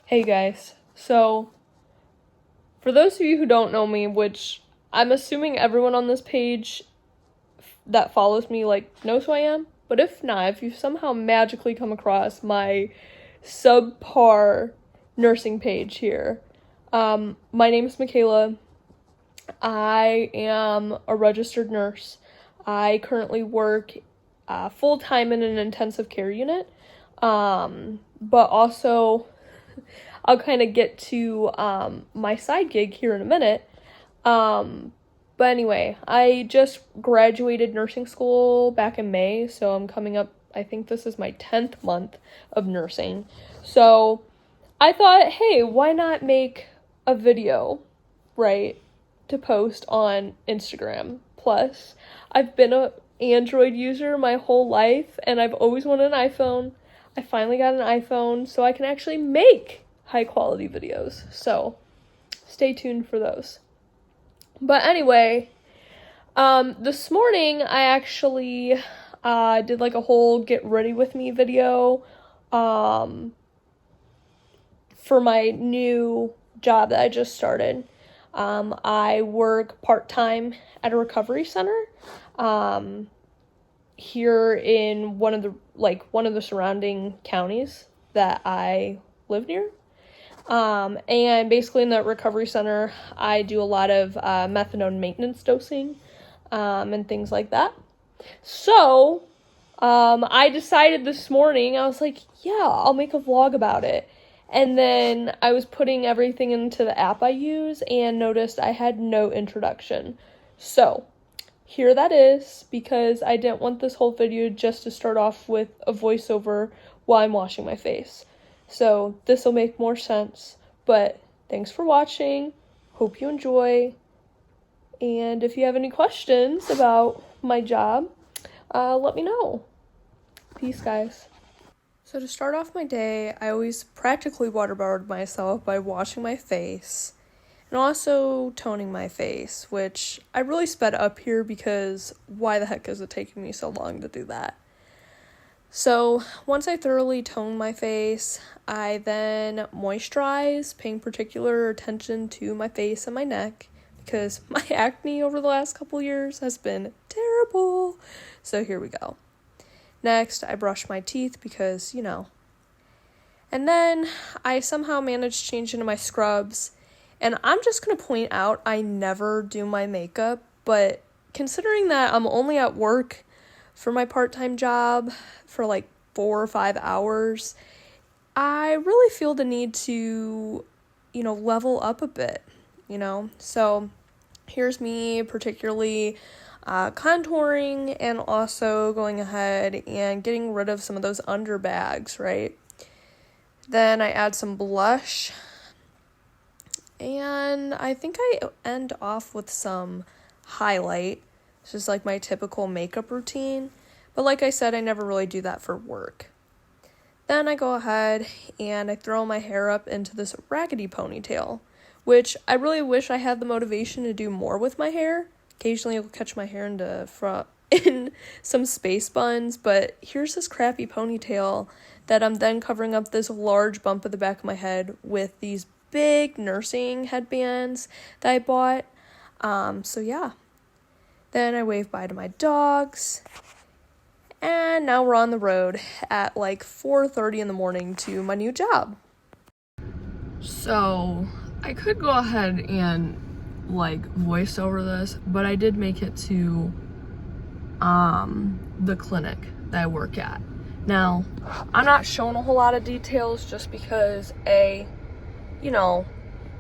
Hey guys, so for those of you who don't know me, which I'm assuming everyone on this page that follows me knows who I am, but if not, if you've somehow magically come across my subpar nursing page here, my name is Michaela. I am a registered nurse. I currently work full-time in an intensive care unit, but also I'll kind of get to my side gig here in a minute. But anyway, I just graduated nursing school back in May, so I'm coming up, I think this is my 10th month of nursing. So I thought, hey, why not make a video, right, to post on Instagram? Plus, I've been an Android user my whole life, and I've always wanted an iPhone. I finally got an iPhone, so I can actually make high quality videos. So stay tuned for those. But anyway, this morning I actually did a whole get ready with me video for my new job that I just started. I work part-time at a recovery center here in one of the surrounding counties that I live near. And basically in that recovery center, I do a lot of methadone maintenance dosing and things like that. So I decided this morning, I was like, yeah, I'll make a vlog about it. And then I was putting everything into the app I use and noticed I had no introduction. So here that is, because I didn't want this whole video just to start off with a voiceover while I'm washing my face. So this will make more sense, but thanks for watching. Hope you enjoy. And if you have any questions about my job, let me know. Peace, guys. So to start off my day, I always practically waterboard myself by washing my face and also toning my face, which I really sped up here because why the heck is it taking me so long to do that? So once I thoroughly tone my face, I then moisturize, paying particular attention to my face and my neck because my acne over the last couple years has been terrible. So here we go. Next, I brush my teeth because, And then I somehow managed to change into my scrubs. And I'm just going to point out I never do my makeup, but considering that I'm only at work for my part-time job for 4 or 5 hours, I really feel the need to, level up a bit, So here's me particularly contouring and also going ahead and getting rid of some of those under bags, right? Then I add some blush. And I think I end off with some highlight. It's just my typical makeup routine. But like I said, I never really do that for work. Then I go ahead and I throw my hair up into this raggedy ponytail, which I really wish I had the motivation to do more with my hair. Occasionally I'll catch my hair in some space buns, but here's this crappy ponytail that I'm then covering up this large bump at the back of my head with these big nursing headbands that I bought. So yeah. Then I wave bye to my dogs. And now we're on the road at 4:30 in the morning to my new job. So I could go ahead and voice over this, but I did make it to the clinic that I work at. Now, I'm not showing a whole lot of details just because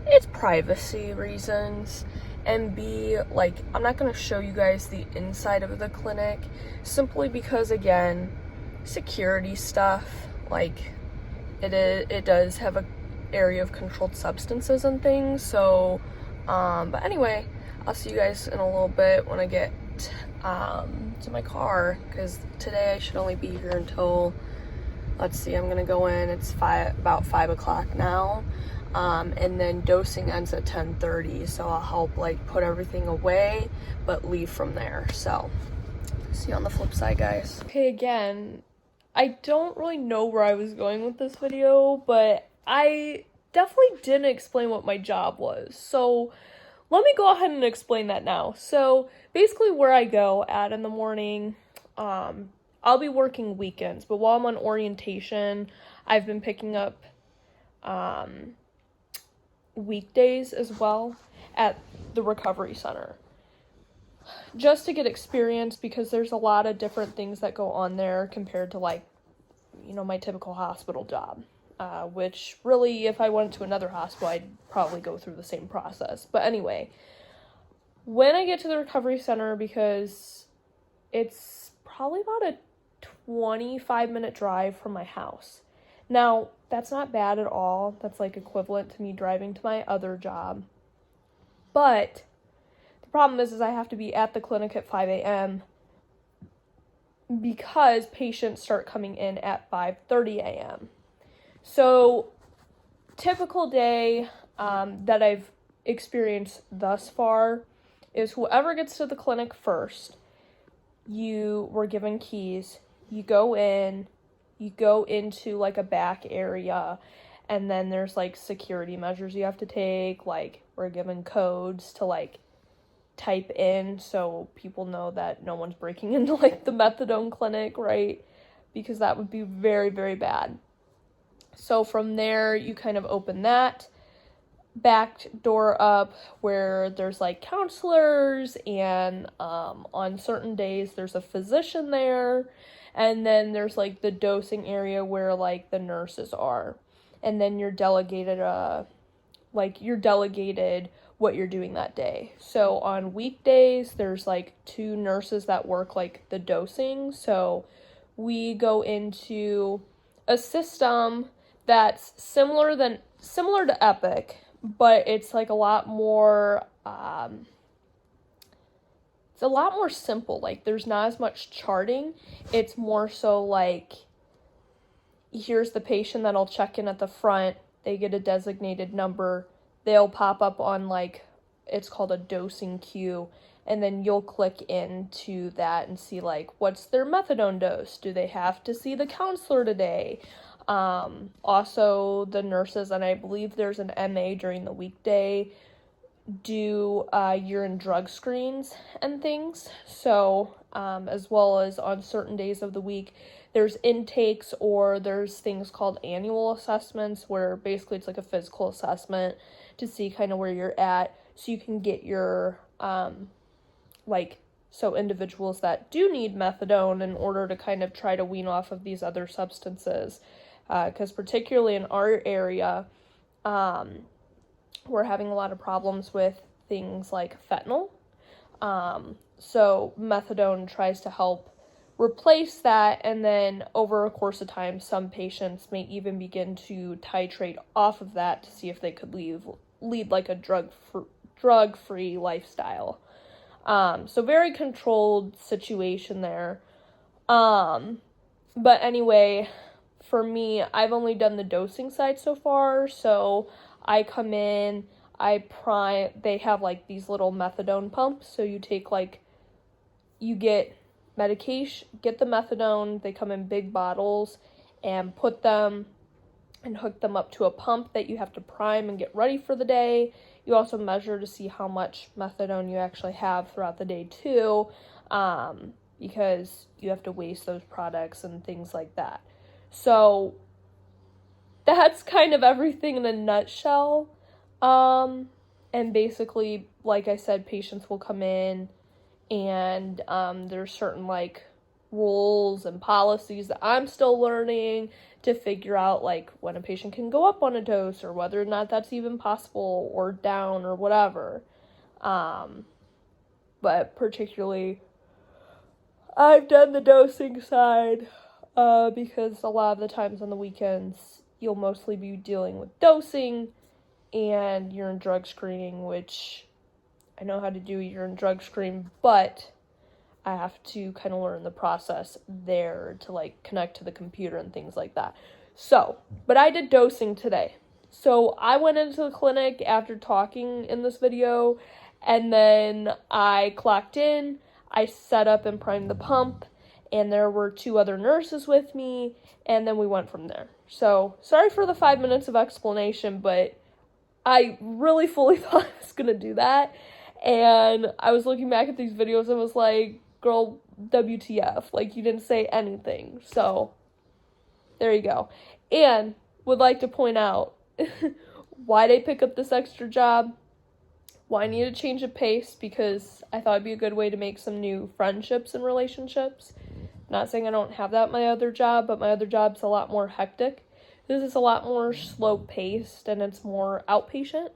it's privacy reasons, and B, I'm not going to show you guys the inside of the clinic simply because, again, security stuff, it does have a area of controlled substances and things, so, but anyway, I'll see you guys in a little bit when I get to my car, because today I should only be here until, let's see, I'm gonna go in, it's about 5 o'clock now, and then dosing ends at 10:30, so I'll help put everything away but leave from there. So see you on the flip side, guys. Okay, again, I don't really know where I was going with this video, but I definitely didn't explain what my job was. So let me go ahead and explain that now. So basically where I go at in the morning, I'll be working weekends, but while I'm on orientation, I've been picking up weekdays as well at the recovery center. Just to get experience, because there's a lot of different things that go on there compared to like, my typical hospital job. Which really, if I went to another hospital, I'd probably go through the same process. But anyway, when I get to the recovery center, because it's probably about a 25-minute drive from my house. Now, that's not bad at all. That's like equivalent to me driving to my other job. But the problem is I have to be at the clinic at 5 a.m. because patients start coming in at 5:30 a.m. So, typical day that I've experienced thus far is whoever gets to the clinic first, you were given keys, you go into like a back area, and then there's like security measures you have to take, like we're given codes to like type in so people know that no one's breaking into like the methadone clinic, right? Because that would be very, very bad. So from there, you kind of open that back door up where there's like counselors, and on certain days there's a physician there, and then there's like the dosing area where like the nurses are, and then you're delegated what you're doing that day. So on weekdays there's like 2 nurses that work like the dosing, so we go into a system that's similar to Epic, but it's like a lot more simple. Like there's not as much charting. It's more so like, here's the patient that'll check in at the front, they get a designated number, they'll pop up on like, it's called a dosing queue, and then you'll click into that and see like, what's their methadone dose? Do they have to see the counselor today? Also the nurses, and I believe there's an MA during the weekday, do urine drug screens and things. So as well as on certain days of the week, there's intakes, or there's things called annual assessments where basically it's like a physical assessment to see kind of where you're at, so you can get your so individuals that do need methadone in order to kind of try to wean off of these other substances, because particularly in our area, we're having a lot of problems with things like fentanyl. So methadone tries to help replace that, and then over a course of time, some patients may even begin to titrate off of that to see if they could lead like a drug-free lifestyle. So very controlled situation there. But anyway, for me, I've only done the dosing side so far, so I come in, they have like these little methadone pumps, so you take you get medication, get the methadone, they come in big bottles, and put them and hook them up to a pump that you have to prime and get ready for the day. You also measure to see how much methadone you actually have throughout the day too, because you have to waste those products and things like that. So that's kind of everything in a nutshell. And basically, like I said, patients will come in, and there's certain rules and policies that I'm still learning to figure out when a patient can go up on a dose, or whether or not that's even possible, or down, or whatever. But particularly, I've done the dosing side because a lot of the times on the weekends you'll mostly be dealing with dosing and urine drug screening, which I know how to do urine drug screen, but I have to kind of learn the process there to connect to the computer and things like that. So, but I did dosing today. So I went into the clinic after talking in this video, and then I clocked in, I set up and primed the pump, and there were 2 other nurses with me, and then we went from there. So, sorry for the 5 minutes of explanation, but I really fully thought I was gonna do that, and I was looking back at these videos and was like, girl, WTF, like, you didn't say anything. So, there you go. And would like to point out why did I pick up this extra job? Why I needed to change the pace, because I thought it'd be a good way to make some new friendships and relationships. Not saying I don't have that at my other job, but my other job's a lot more hectic. This is a lot more slow paced and it's more outpatient.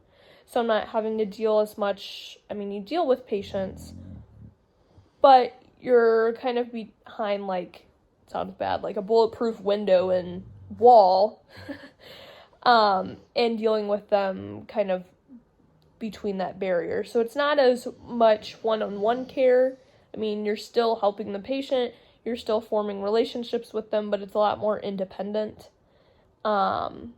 So I'm not having to deal as much. I mean, you deal with patients, but you're kind of behind, like, sounds bad, like a bulletproof window and wall, and dealing with them kind of between that barrier. So it's not as much one-on-one care. I mean, you're still helping the patient, you're still forming relationships with them, but it's a lot more independent. And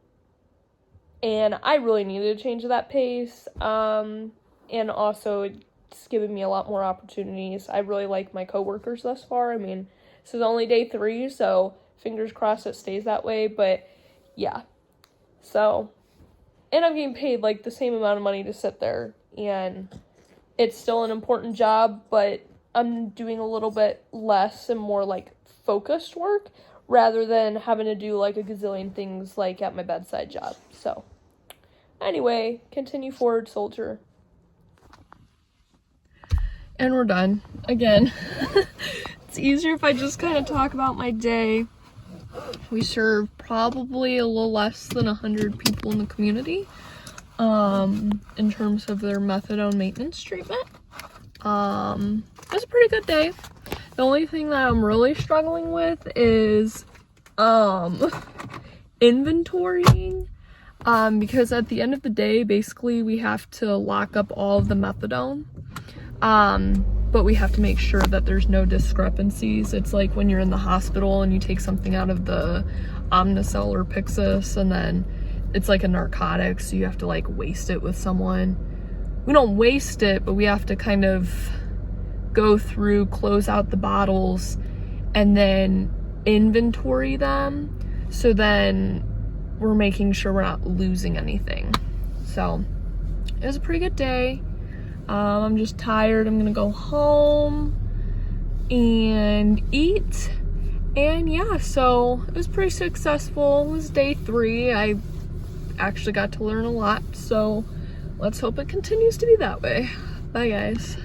I really needed to change that pace. And also it's given me a lot more opportunities. I really like my coworkers thus far. I mean, this is only day 3, so fingers crossed it stays that way, but yeah. So, and I'm getting paid like the same amount of money to sit there, and it's still an important job, but I'm doing a little bit less and more like focused work rather than having to do like a gazillion things like at my bedside job. So anyway, continue forward, soldier. And we're done again. It's easier if I just kind of talk about my day. We serve probably a little less than 100 people in the community in terms of their methadone maintenance treatment. It was a pretty good day. The only thing that I'm really struggling with is inventorying, because at the end of the day, basically we have to lock up all of the methadone, but we have to make sure that there's no discrepancies. It's like when you're in the hospital and you take something out of the Omnicell or Pyxis, and then it's like a narcotic, so you have to like waste it with someone. We don't waste it, but we have to kind of go through, close out the bottles, and then inventory them, so then we're making sure we're not losing anything. So it was a pretty good day. I'm just tired. I'm gonna go home and eat, and yeah, so it was pretty successful. It was day 3. I actually got to learn a lot, so let's hope it continues to be that way. Bye guys.